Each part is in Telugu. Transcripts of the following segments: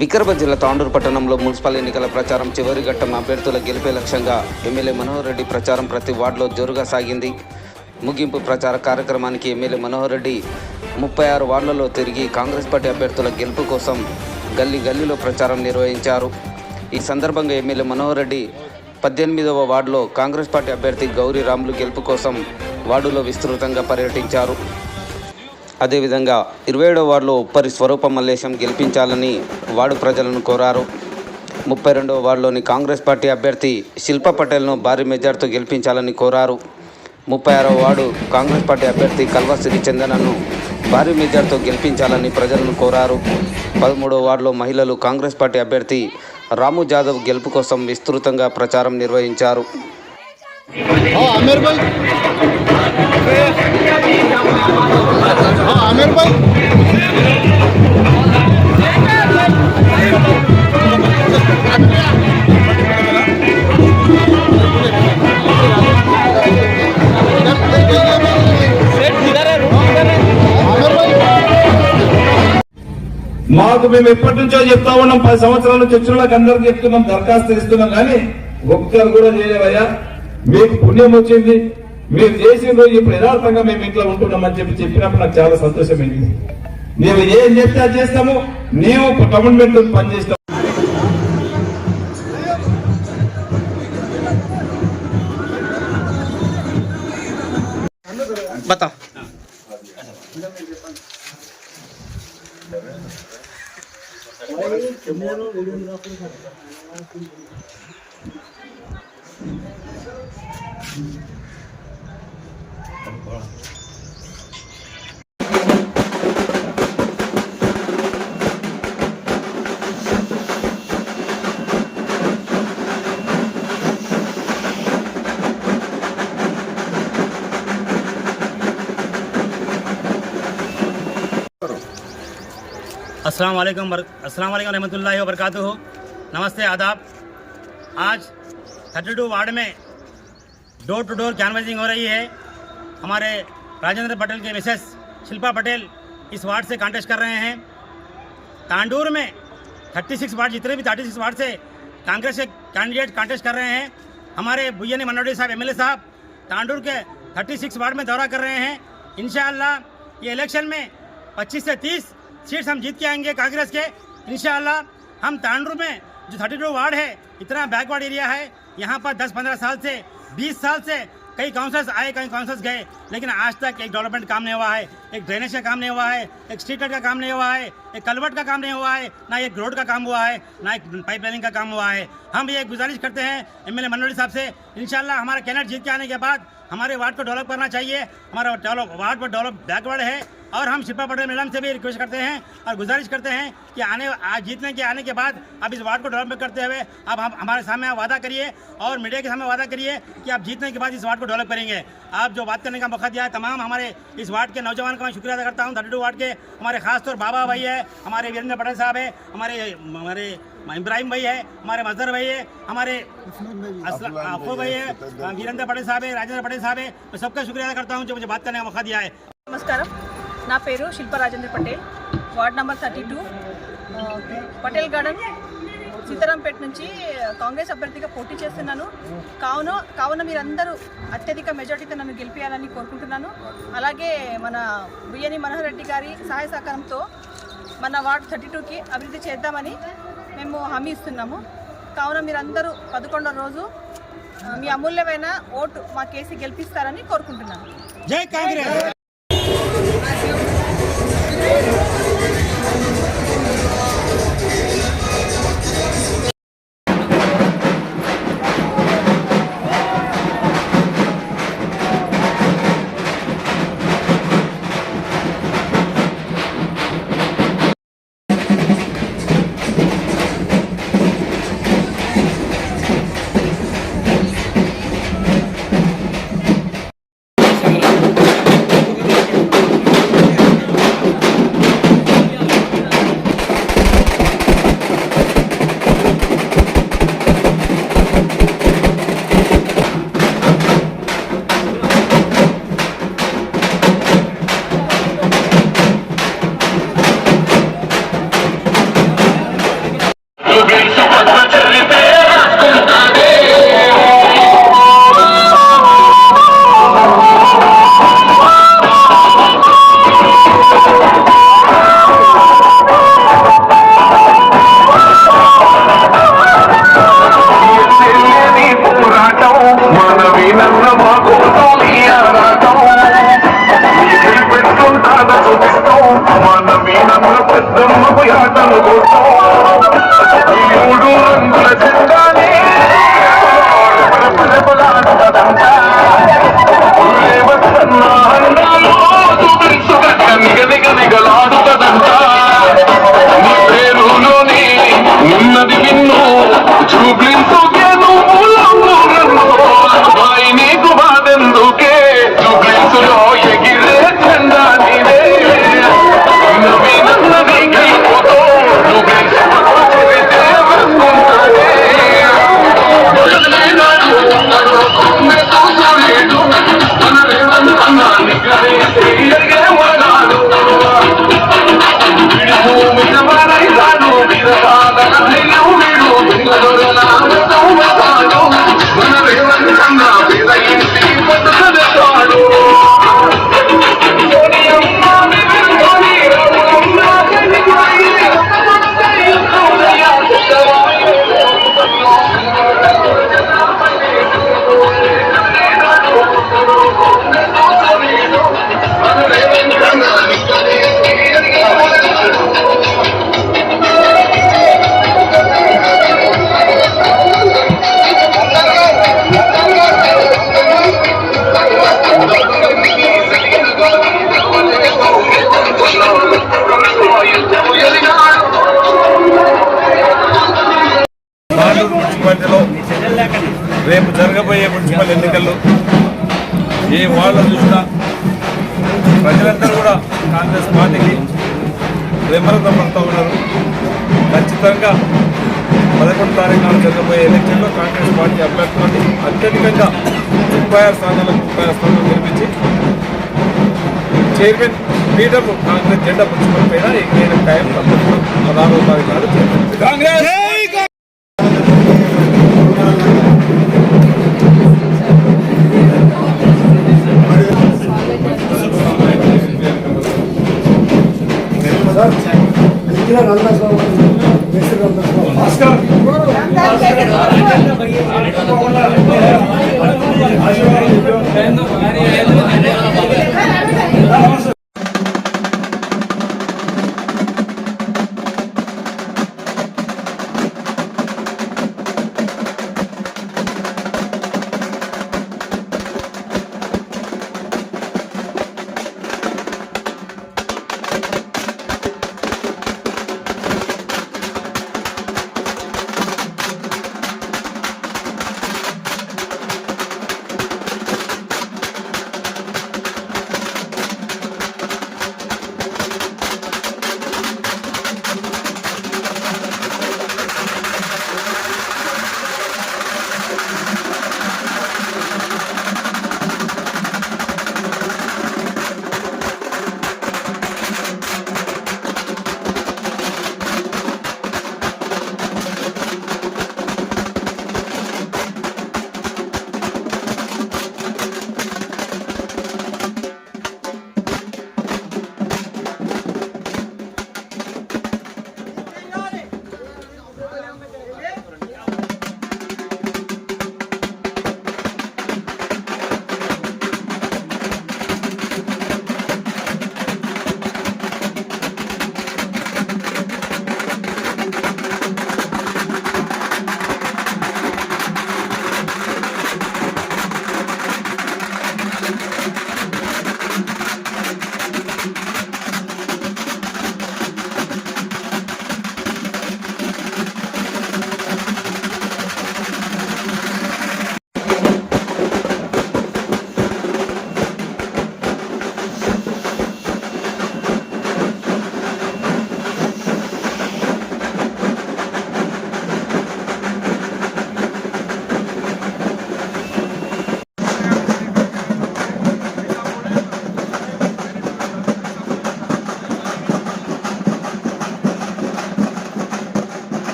వికారాబాద్ జిల్లా తాండూరు పట్టణంలో మున్సిపల్ ఎన్నికల ప్రచారం చివరి ఘట్టం అభ్యర్థుల గెలిపే లక్ష్యంగా ఎమ్మెల్యే మనోహర్ రెడ్డి ప్రచారం ప్రతి వార్డులో జోరుగా సాగింది. ముగింపు ప్రచార కార్యక్రమానికి ఎమ్మెల్యే మనోహర్ రెడ్డి 36 వార్డులలో తిరిగి కాంగ్రెస్ పార్టీ అభ్యర్థుల గెలుపు కోసం గల్లీలో ప్రచారం నిర్వహించారు. ఈ సందర్భంగా ఎమ్మెల్యే మనోహర్ రెడ్డి 18వ వార్డులో కాంగ్రెస్ పార్టీ అభ్యర్థి గౌరీ రాములు గెలుపు కోసం వార్డులో విస్తృతంగా పర్యటించారు. అదేవిధంగా 27వ వార్డులో ఉప్పరి స్వరూప మల్లేశం గెలిపించాలని వార్డు ప్రజలను కోరారు. 32వ వార్డులోని కాంగ్రెస్ పార్టీ అభ్యర్థి శిల్పా పటేల్ను భారీ మెజార్టీతో గెలిపించాలని కోరారు. 36వ వార్డు కాంగ్రెస్ పార్టీ అభ్యర్థి కల్వ సిరిచందనను భారీ మెజార్టీతో గెలిపించాలని ప్రజలను కోరారు. 13వ వార్డులో మహిళలు కాంగ్రెస్ పార్టీ అభ్యర్థి రాము జాదవ్ గెలుపు కోసం విస్తృతంగా ప్రచారం నిర్వహించారు. మాకు మేము ఎప్పటి నుంచో చెప్తా ఉన్నాం, 10 సంవత్సరాల నుంచి వచ్చిన వాళ్ళకి అందరికి చెప్తున్నాం, దరఖాస్తు ఇస్తున్నాం, కానీ ఒక్కరు కూడా చేయలేవయ్యా. మీకు పుణ్యం వచ్చింది, మీరు చేసిన రోజు ఇప్పుడు యథార్థంగా మేము ఇంట్లో ఉంటున్నామని చెప్పినప్పుడు నాకు చాలా సంతోషమైంది. మేము ఏం చెప్తే అది చేస్తాము, మేము గవర్నమెంట్ పనిచేస్తాము. अस्सलाम वालेकुम रहमतुल्लाहि व बरकातुहू। नमस्ते, आदाब। आज 32 वार्ड में डोर टू डोर कैनवसिंग हो रही है। हमारे राजेंद्र पटेल के मिसेस शिल्पा पटेल इस वार्ड से कांटेस्ट कर रहे हैं। तांडूर में 36 वार्ड, जितने भी 36 वार्ड से कांग्रेस के कैंडिडेट कांटेस्ट कर रहे हैं। हमारे बुय्यनी मनोहर साहब एमएलए साहब तांडूर के 36 वार्ड में दौरा कर रहे हैं। इंशाअल्लाह ये इलेक्शन में 25 से 30 सीट्स हम जीत के आएंगे कांग्रेस के इंशाअल्लाह। हम तांडूर में जो 32 वार्ड है, इतना बैकवर्ड एरिया है, यहाँ पर 10-15 साल से 20 साल से कई काउंसलर्स आए, कई काउंसलर्स गए, लेकिन आज तक एक डेवलपमेंट काम नहीं हुआ है, एक ड्रेनेज का काम नहीं हुआ है, एक स्ट्रीट लाइट का काम नहीं हुआ है, एक कलवर्ट का काम नहीं हुआ है, ना एक रोड का काम हुआ है, ना एक पाइप लाइनिंग का काम हुआ है। हम ये गुजारिश करते हैं एमएलए मनोहर साहब से, इंशाल्लाह हमारा कैंडिडेट जीत के आने के बाद हमारे वार्ड को डेवलप करना चाहिए। हमारा वार्ड पर डेवलप बैकवर्ड है और हम शिल्पा पटेल मैडम से भी रिक्वेस्ट करते हैं और गुजारिश करते हैं कि आज जीतने के आने के बाद आप इस वार्ड को डेवलप करते हुए अब हम हमारे सामने वादा करिए और मीडिया के सामने वादा करिए कि आप जीतने के बाद इस वार्ड को डेवलप करेंगे। आप जो बात करने का मौका दिया है तमाम हमारे इस वार्ड के नौजवान का मैं शुक्रिया अदा करता हूँ। 32 वार्ड के हमारे खासतौर बाबा भाई है, हमारे वीरेंद्र पटेल साहब है, हमारे इब्राहिम भाई है, हमारे मजहर भाई है, हमारे अफो भाई है, वीरेंद्र पटेल साहब है, राजेंद्र पटेल साहब है। मैं सबका शुक्रिया अदा करता हूँ जो मुझे बात करने का मौका दिया है। नमस्कार, నా పేరు Shilpa Rajendra Patel, ward number 32 Patel garden Seetharampet నుంచి కాంగ్రెస్ అభ్యర్థిగా పోటీ చేస్తున్నాను. కావున మీరందరూ అత్యధిక మెజార్టీతో నన్ను గెలిపించాలని కోరుకుంటున్నాను. అలాగే మన బియ్యని మనోహర్ రెడ్డి గారి సహాయ సహకారంతో మన వార్డ్ 32కి అభివృద్ధి చేద్దామని మేము హామీ ఇస్తున్నాము. కావున మీరందరూ 11వ రోజు మీ అమూల్యమైన ఓటు మాకేసి గెలిపిస్తారని కోరుకుంటున్నాను. జై కాంగ్రెస్। ఏ వాళ్ళు చూసినా ప్రజలందరూ కూడా కాంగ్రెస్ పార్టీకి విమర్శ పడుతూ ఉన్నారు. ఖచ్చితంగా 11 తారీఖు నాడు జరగబోయే ఎలక్షన్లో కాంగ్రెస్ పార్టీ అభ్యర్థులని అత్యధికంగా 36 స్థానాలు గెలిపించి చైర్మన్ పీఠము కాంగ్రెస్ జెండా పుచ్చుకొని పైన ఎగిరిన టైం 16వ తారీఖు నాడు కాంగ్రెస్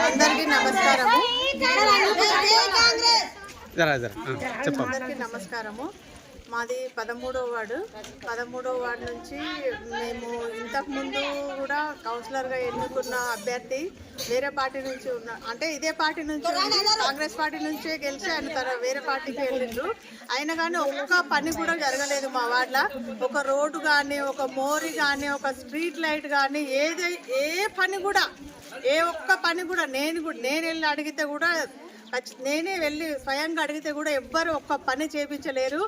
అందరికీ నమస్కారము. అందరికీ నమస్కారము. మాది 13వ వార్డు నుంచి మేము ఇంతకుముందు కూడా కౌన్సిలర్గా ఎన్నుకున్న అభ్యర్థి వేరే పార్టీ నుంచి అంటే ఇదే పార్టీ నుంచి కాంగ్రెస్ పార్టీ నుంచే గెలిచి ఆయన వేరే పార్టీకి వెళ్ళిండ్రు. అయినా కానీ ఒక్క పని కూడా జరగలేదు మా వార్డులో. ఒక రోడ్డు కానీ, ఒక మోరి కానీ, ఒక స్ట్రీట్ లైట్ కానీ, ఏ పని కూడా, ఏ ఒక్క పని కూడా నేను వెళ్ళి అడిగితే కూడా, నేనే వెళ్ళి స్వయంగా అడిగితే కూడా ఎవ్వరు ఒక్క పని చేయించలేరు.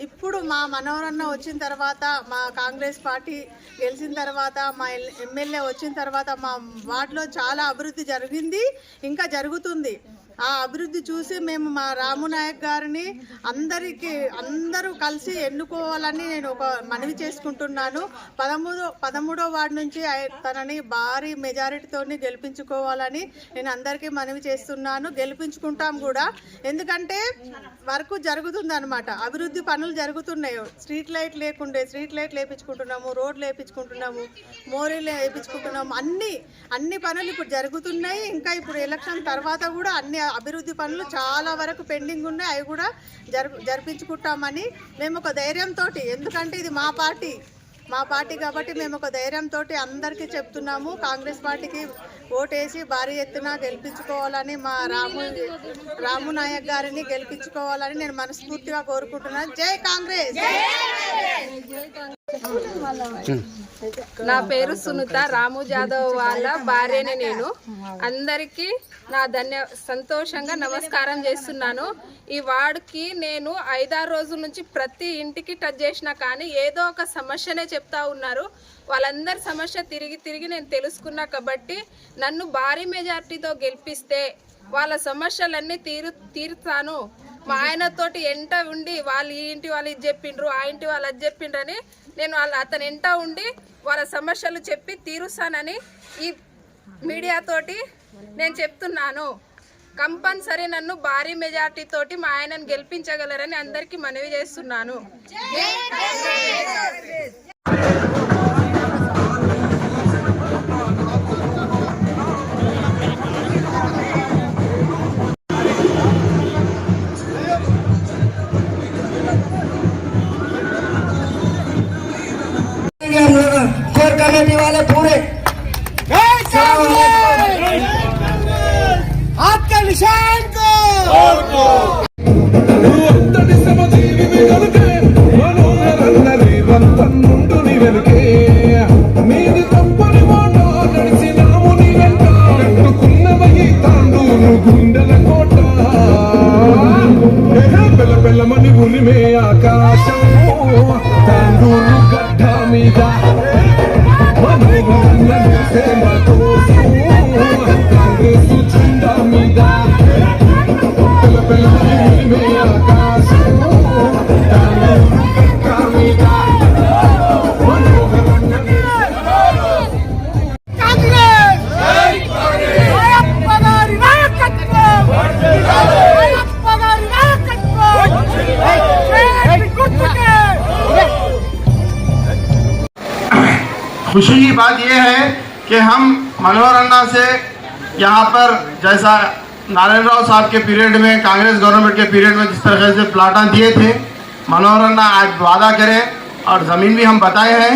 ఇప్పుడు మా మనోహరన్న వచ్చిన తర్వాత, మా కాంగ్రెస్ పార్టీ గెలిచిన తర్వాత, మా ఎమ్మెల్యే వచ్చిన తర్వాత మా వార్డులో చాలా అభివృద్ధి జరిగింది, ఇంకా జరుగుతుంది. ఆ అభివృద్ధి చూసి మేము మా రాము నాయక్ గారిని అందరూ కలిసి ఎన్నుకోవాలని నేను ఒక మనవి చేసుకుంటున్నాను. 13వ వార్డు నుంచి తనని భారీ మెజారిటీతో గెలిపించుకోవాలని నేను అందరికీ మనవి చేస్తున్నాను. గెలిపించుకుంటాం కూడా, ఎందుకంటే వర్క్ జరుగుతుంది అనమాట, అభివృద్ధి పనులు జరుగుతున్నాయి. స్ట్రీట్ లైట్ లేకుండే స్ట్రీట్ లైట్ లేపించుకుంటున్నాము, రోడ్లు వేయించుకుంటున్నాము, మోరీలు వేయించుకుంటున్నాము, అన్ని పనులు ఇప్పుడు జరుగుతున్నాయి. ఇంకా ఇప్పుడు ఎలక్షన్ తర్వాత కూడా అన్ని అభివృద్ధి పనులు చాలా వరకు పెండింగ్ ఉన్నాయి, అవి కూడా జరిపించుకుంటామని మేము ఒక ధైర్యంతో, ఎందుకంటే ఇది మా పార్టీ కాబట్టి మేము ఒక ధైర్యంతో అందరికీ చెప్తున్నాము. కాంగ్రెస్ పార్టీకి ఓటేసి భారీ ఎత్తున గెలిపించుకోవాలని, మా రాము నాయక్ గారిని గెలిపించుకోవాలని నేను మనస్ఫూర్తిగా కోరుకుంటున్నాను. జై కాంగ్రెస్. నా పేరు సునీత, రాము జాదవ్ వాళ్ళ భార్యని నేను. అందరికీ నా సంతోషంగా నమస్కారం చేస్తున్నాను. ఈ వార్డుకి నేను 5-6 రోజుల నుంచి ప్రతి ఇంటికి టచ్ చేసినా కానీ ఏదో ఒక సమస్యనే చెప్తా ఉన్నారు. వాళ్ళందరి సమస్య తిరిగి నేను తెలుసుకున్నా కాబట్టి నన్ను భారీ మెజార్టీతో గెలిపిస్తే వాళ్ళ సమస్యలన్నీ తీరుతాను. మా ఆయనతోటి ఎంట ఉండి వాళ్ళు ఈ ఇంటి వాళ్ళు ఇది చెప్పిండ్రు, ఆ ఇంటి వాళ్ళు అది చెప్పిండ్రని నేను అతని ఎంట ఉండి వాళ్ళ సమస్యలు చెప్పి తీరుస్తానని ఈ మీడియాతోటి నేను చెప్తున్నాను. కంపల్సరీ నన్ను భారీ మెజార్టీ తోటి మా ఆయనను గెలిపించగలరని అందరికీ మనవి చేస్తున్నాను. कोर कमेटी वाले पूरे हाथ के निशान को ఆకాశం తండూరు గడ్డ మీద కాంగ్రెస్ జెండా మీద ఆకాశం తండూరు గడ్డ మీద खुशी की बात यह है कि हम मनोहर अन्ना से यहाँ पर जैसा नारायण राव साहब के पीरियड में, कांग्रेस गवर्नमेंट के पीरियड में जिस तरह से प्लाटा दिए थे, मनोहर अन्ना आज वादा करें और ज़मीन भी हम बताए हैं।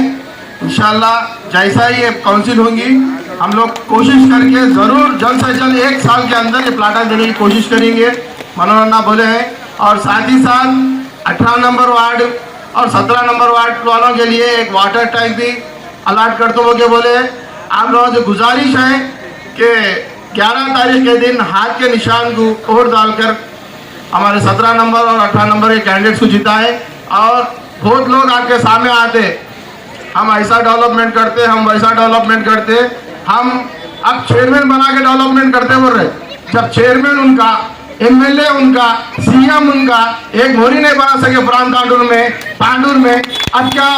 इंशाल्लाह जैसा ही ये काउंसिल होंगी हम लोग कोशिश करके ज़रूर जल्द से जल्द 1 साल के अंदर ये प्लाटा देने की कोशिश करेंगे, मनोहर अन्ना बोले हैं। और साथ ही साथ 18 नंबर वार्ड और 17 नंबर वार्ड वालों के लिए एक वाटर टैंक भी अलाट कर दो के बोले। आप लोगों से गुजारिश है कि 11 तारीख के दिन हाथ के निशान को वोट डालकर हमारे 17 नंबर और 18 नंबर के कैंडिडेट्स को जिताएं। और बहुत लोग आपके सामने आते, हम ऐसा डेवलपमेंट करते, हम वैसा डेवलपमेंट करते, हम अब चेयरमैन बना के डेवलपमेंट करते बोल रहे। जब चेयरमैन उनका, एमएलए उनका, सीएम उनका, एक मोरी नहीं बना सके पुरान पांडुर में, अब क्या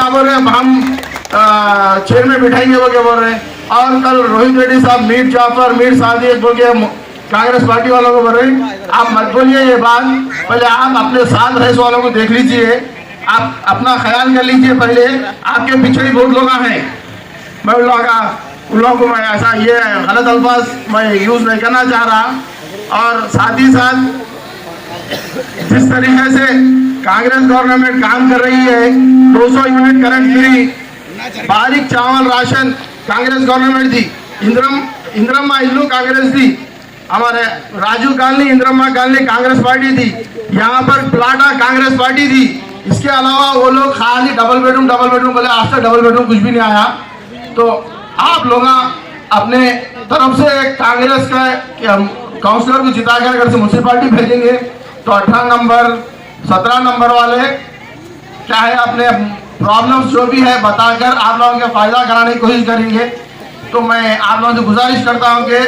बोल रहे हैं, हम चेयर में बिठाएंगे वो क्या बोल रहे हैं। और कल रोहित रेड्डी साहब मीर जाफर, मीर सादिक बोल के कांग्रेस पार्टी वालों को बोल रहे हैं। आप मत बोलिए ये बात, पहले आप अपने साथ रहे वालों को देख लीजिए, आप अपना ख्याल कर लीजिए। पहले आपके पीछे ही बहुत लोग हैं, मैं उन लोगों को मैं ऐसा ये गलत अल्फाज मैं यूज़ नहीं करना चाह रहा। और साथ ही साथ जिस तरीके से कांग्रेस गवर्नमेंट काम कर रही है, 200 यूनिट करंट फ्री, बारीक चावल राशन कांग्रेस गवर्नमेंट दी, इंदिरम्मा इल्लू कांग्रेस दी, हमारे राजीव गांधी इंदिरम्मा गांधी कांग्रेस पार्टी दी, यहाँ पर प्लाटा कांग्रेस पार्टी दी। इसके अलावा वो लोग खाली डबल बेडरूम बोले, आज तक डबल बेडरूम कुछ भी नहीं आया। तो आप लोग अपने तरफ से कांग्रेस का काउंसलर को जिताकर अगर से म्यूनसिपालिटी भेजेंगे तो 18 नंबर 17 नंबर वाले क्या है अपने प्रॉब्लम्स जो भी है बताकर आप लोगों का फायदा कराने की कोशिश करेंगे। तो मैं आप लोगों से गुजारिश करता हूं कि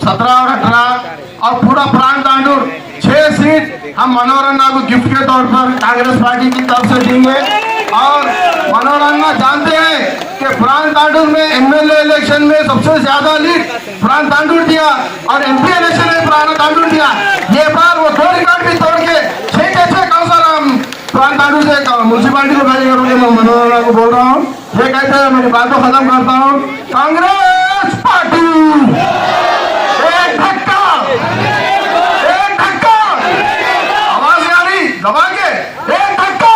17 और 18 और पूरा प्राण तांडूर 6 सीट हम मनोरंजन को गिफ्ट के तौर पर कांग्रेस पार्टी की तरफ से देंगे। और मनोरंजन जानते हैं कि प्राण तांडूर में एमएलए इलेक्शन में सबसे ज्यादा लीड प्राण तांडूर दिया और एमपी इलेक्शन में प्राण तांडूर दिया। ये बार वो 2 रिकॉर्ड भी तोड़ के 6 के 6 काउंसलर हम प्राण तांडूर से म्यूनसिपालिटी को भेजेंगे। मैं मनोरंजन को बोल रहा हूँ, ये कहते हैं मेरी बात को खत्म करता हूँ। कांग्रेस पार्टी एक धक्का, आवाज आ रही दबा के, एक धक्का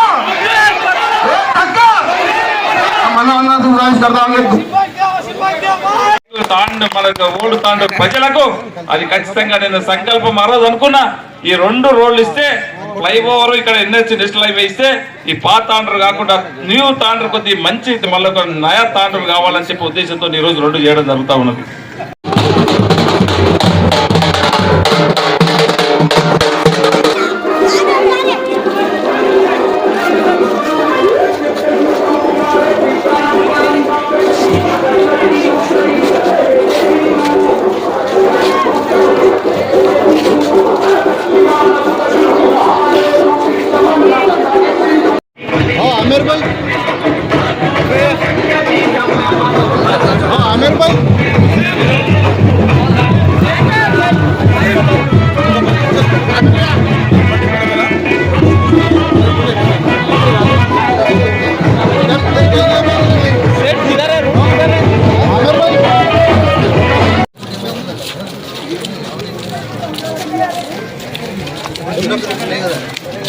मनोरंजन से गुजारिश करता हूँ। మనకు ఓల్డ్ తాండూరు ప్రజలకు అది ఖచ్చితంగా నేను సంకల్పం ఆ రోజు అనుకున్నా. ఈ 2 రోడ్లు ఇస్తే ఫ్లైఓవర్ ఇక్కడ ఎన్హెచ్ నేషనల్ హైవే ఇస్తే ఈ పాత తాండూరు కాకుండా న్యూ తాండూరు కొద్ది మంచి మళ్ళీ ఒక నయా తాండూరు కావాలని చెప్పి ఉద్దేశంతో ఈ రోజు 2 చేయడం జరుగుతూ ఉన్నది.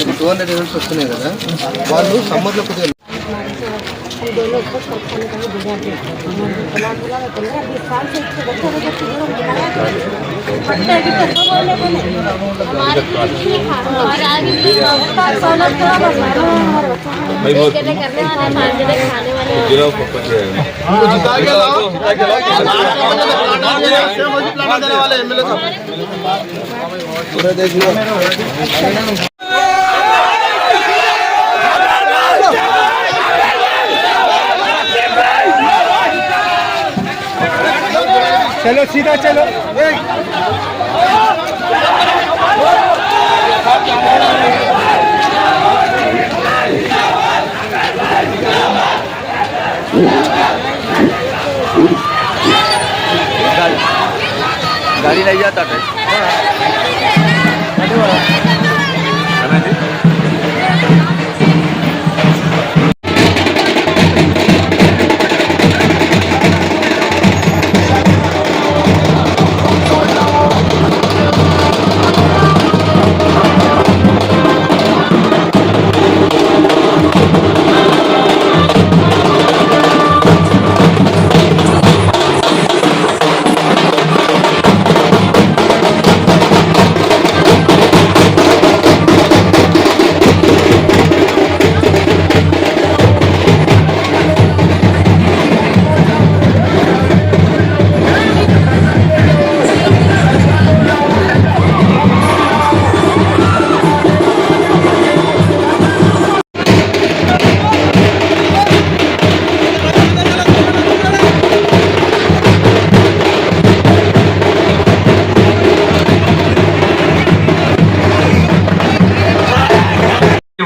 ఇప్పుడు 200 యూనిట్స్ వస్తున్నాయి కదా, వాళ్ళు సమ్మర్లో కొద్దిగా पूरा देश में चलो सीधा चलो। गाड़ी नहीं जाता है।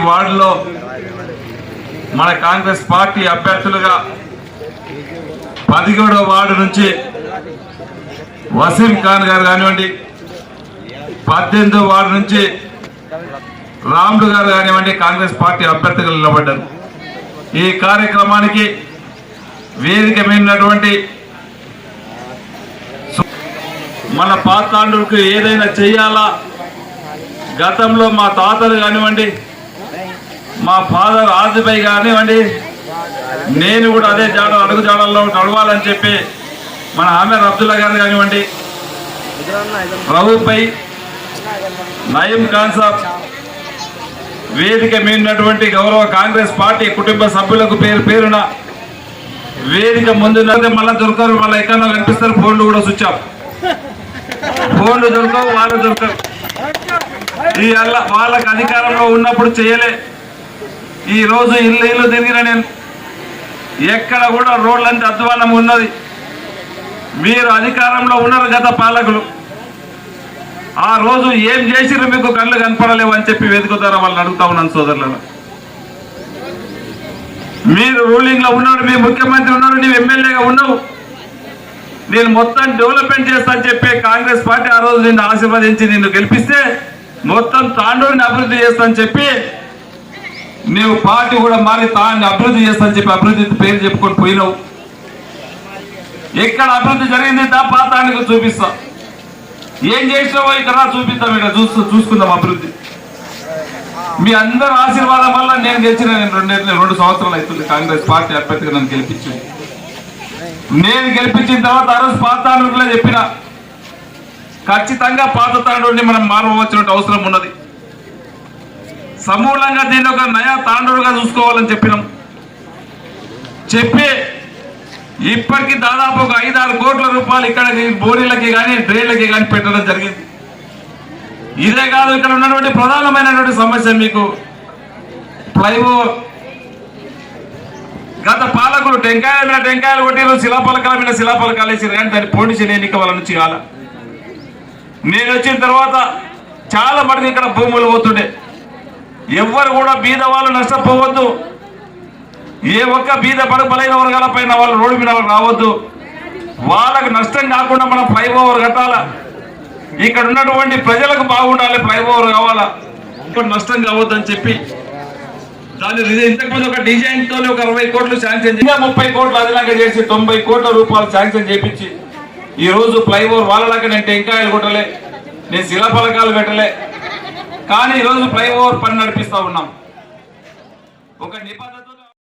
వార్డులో మన కాంగ్రెస్ పార్టీ అభ్యర్థులుగా 17వ వార్డు నుంచి వసీం ఖాన్ గారు కానివ్వండి, 18వ వార్డు నుంచి రాముడు గారు కానివ్వండి కాంగ్రెస్ పార్టీ అభ్యర్థులు నిలబడ్డారు. ఈ కార్యక్రమానికి వేదిక మీదటువంటి మన పాతాండూరుకు ఏదైనా చేయాలా, గతంలో మా తాతలు కానివ్వండి, మా ఫాదర్ ఆదిపై కానివ్వండి, నేను కూడా అదే అడుగు జాడల్లో నడవాలని చెప్పి మన ఆమెర్ అబ్దుల్లా గారు కానివ్వండి, రఘుపై, నయీం ఖాన్ సాబ్, వేదిక మీడినటువంటి గౌరవ కాంగ్రెస్ పార్టీ కుటుంబ సభ్యులకు పేరు పేరున వేదిక ముందు మళ్ళీ దొరకరు, మళ్ళీ ఎక్కడో కనిపిస్తారు. ఫోన్లు కూడా స్విచ్ ఆఫ్, ఫోన్లు దొరకవు, వాళ్ళు దొరకరు. ఈ వాళ్ళకి అధికారంలో ఉన్నప్పుడు చేయలే. ఈ రోజు ఇల్లు తిరిగిన నేను ఎక్కడ కూడా రోడ్లంటే అధ్వానం ఉన్నది. మీరు అధికారంలో ఉన్నారు గత పాలకులు, ఆ రోజు ఏం చేసిర్రు మీకు కళ్ళు కనపడలేవు అని చెప్పి వేదిక ద్వారా వాళ్ళని అడుగుతా ఉన్నాను సోదరులను. మీరు రూలింగ్ లో ఉన్నాడు, మీ ముఖ్యమంత్రి ఉన్నాడు, నీవు ఎమ్మెల్యేగా ఉన్నావు, నేను మొత్తం డెవలప్మెంట్ చేస్తా అని చెప్పి కాంగ్రెస్ పార్టీ ఆ రోజు నిన్ను ఆశీర్వదించి నిన్ను గెలిపిస్తే మొత్తం తాండూరుని అభివృద్ధి చేస్తా అని చెప్పి నీవు పార్టీ కూడా మారి తాండ్ని అభివృద్ధి చేస్తా అని చెప్పి అభివృద్ధి పేరు చెప్పుకొని పోయినావు. ఎక్కడ అభివృద్ధి జరిగింది పాతానికి చూపిస్తా, ఏం చేసినావో ఇక్కడ చూపిస్తాం, ఇక్కడ చూసుకుందాం అభివృద్ధి. మీ అందరి ఆశీర్వాదం వల్ల నేను గెలిచిన 2 సంవత్సరాలు అవుతుంది కాంగ్రెస్ పార్టీ అభ్యర్థిగా నన్ను గెలిపించింది. నేను గెలిపించిన తర్వాత ఆ రోజు పాత తాండూరులో చెప్పిన ఖచ్చితంగా పాత తాండూరుని మనం మారవలసిన అవసరం ఉన్నది, సమూలంగా దీన్ని ఒక నయా తాండూరుగా చూసుకోవాలని చెప్పినాం. చెప్పి ఇప్పటికీ దాదాపు ఒక 5-6 కోట్ల రూపాయలు ఇక్కడ బోరీలకి కానీ డ్రైన్లకి కానీ పెట్టడం జరిగింది. ఇదే కాదు, ఇక్కడ ఉన్నటువంటి ప్రధానమైనటువంటి సమస్య మీకు ఫ్లైఓవర్. గత పాలకులు టెంకాయల మీద టెంకాయలు కొట్టిరు, శిలాపలకాల మీద శిలాపలకాలు వేసి కానీ దాన్ని పోటీసిన ఎన్నిక వాళ్ళ నుంచి కాల. నేను వచ్చిన తర్వాత చాలా మటుకు ఇక్కడ భూములు పోతుండే. ఎవ్వరు కూడా బీద వాళ్ళు నష్టపోవద్దు, ఏ ఒక్క బీద బలైన వర్గాల పైన వాళ్ళు రోడ్డు మీద రావద్దు, వాళ్ళకు నష్టం కాకుండా మనం ఫ్లైఓవర్ కట్టాలా, ఇక్కడ ఉన్నటువంటి ప్రజలకు బాగుండాలి, ఫ్లైఓవర్ కావాలా, ఇక్కడ నష్టం కావద్దని చెప్పి దాన్ని ఇంతకుముందు ఒక డిజైన్ తో ఒక 60 కోట్లు శాంక్షన్ చేసి 30 కోట్లు అదనంగా చేసి 90 కోట్ల రూపాయలు శాంక్షన్ చేపించి ఈ రోజు ఫ్లైఓవర్ వాళ్ళలాగా నేను టెంకాయలు కొట్టలే, నేను శిలాఫలకాలు పెట్టలే, కానీ ఈరోజు ఫ్లైఓవర్ పని నడిపిస్తా ఉన్నాం. ఒక నిబంధన